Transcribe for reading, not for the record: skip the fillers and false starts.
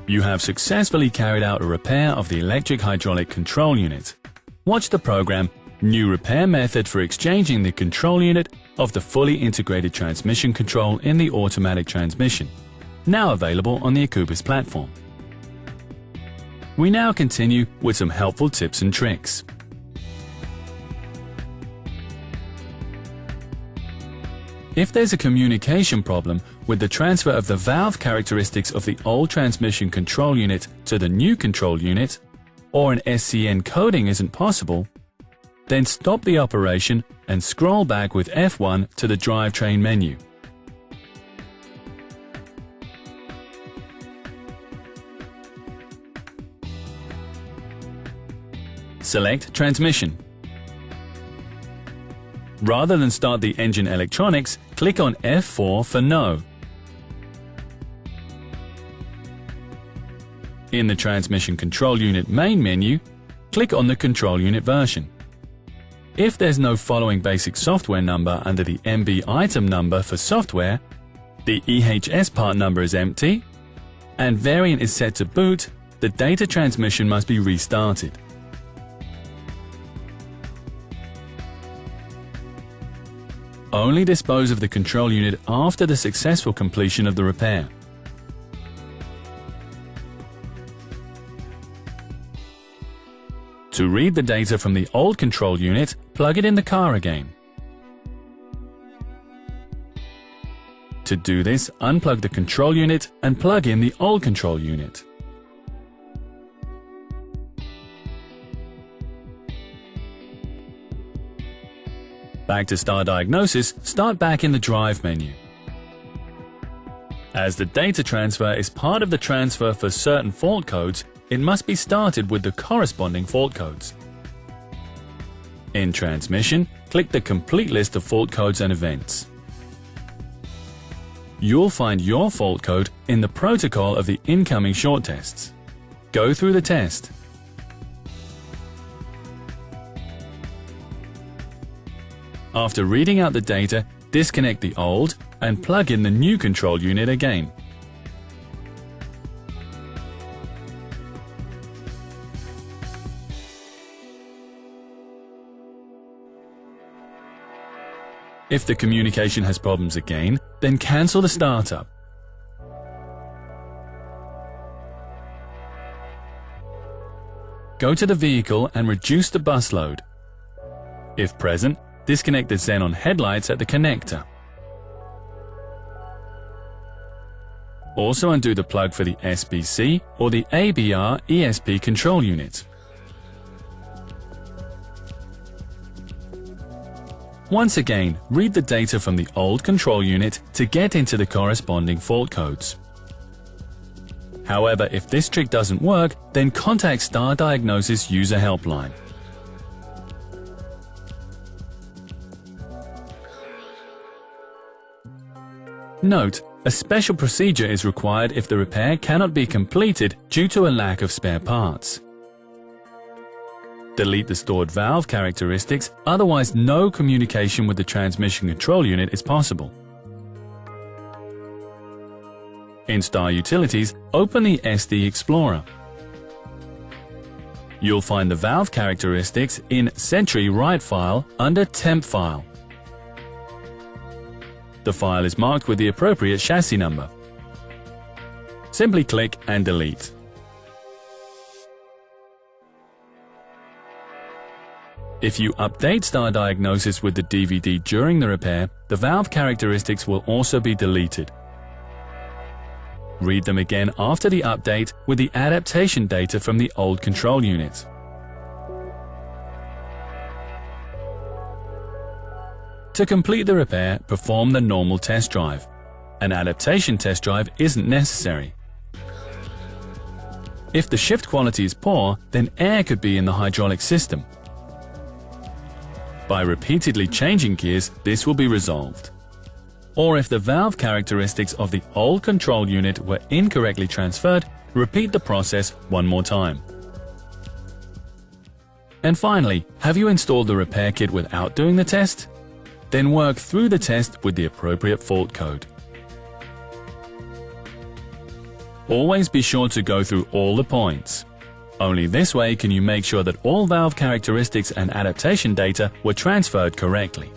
You have successfully carried out a repair of the electric hydraulic control unit. Watch the program New Repair Method for exchanging the control unit of the fully integrated transmission control in the automatic transmission, now available on the Akubis platform. We now continue with some helpful tips and tricks. If there's a communication problem with the transfer of the valve characteristics of the old transmission control unit to the new control unit, or an SCN coding isn't possible, then stop the operation and scroll back with F1 to the drivetrain menu. Select Transmission. Rather than start the engine electronics, click on F4 for No. In the Transmission Control Unit main menu, click on the control unit version. If there's no following basic software number under the MB item number for software, the EHS part number is empty, and variant is set to boot, the data transmission must be restarted. Only dispose of the control unit after the successful completion of the repair. To read the data from the old control unit, plug it in the car again. To do this, unplug the control unit and plug in the old control unit. Back to Star Diagnosis, start back in the Drive menu. As the data transfer is part of the transfer for certain fault codes, it must be started with the corresponding fault codes. In Transmission, click the complete list of fault codes and events. You'll find your fault code in the protocol of the incoming short tests. Go through the test. After reading out the data, disconnect the old and plug in the new control unit again. If the communication has problems again, then cancel the startup. Go to the vehicle and reduce the bus load. If present, disconnect the xenon headlights at the connector. Also undo the plug for the SBC or the ABR ESP control unit. Once again, read the data from the old control unit to get into the corresponding fault codes. However, if this trick doesn't work, then contact Star Diagnosis User Helpline. Note: a special procedure is required if the repair cannot be completed due to a lack of spare parts. Delete the stored valve characteristics, otherwise no communication with the transmission control unit is possible. In Star Utilities, open the SD Explorer. You'll find the valve characteristics in Sentry Write file under Temp file. The file is marked with the appropriate chassis number. Simply click and delete. If you update Star Diagnosis with the DVD during the repair, the valve characteristics will also be deleted. Read them again after the update with the adaptation data from the old control unit. To complete the repair, perform the normal test drive. An adaptation test drive isn't necessary. If the shift quality is poor, then air could be in the hydraulic system. By repeatedly changing gears, this will be resolved. Or if the valve characteristics of the old control unit were incorrectly transferred, repeat the process one more time. And finally, have you installed the repair kit without doing the test? Then work through the test with the appropriate fault code. Always be sure to go through all the points. Only this way can you make sure that all valve characteristics and adaptation data were transferred correctly.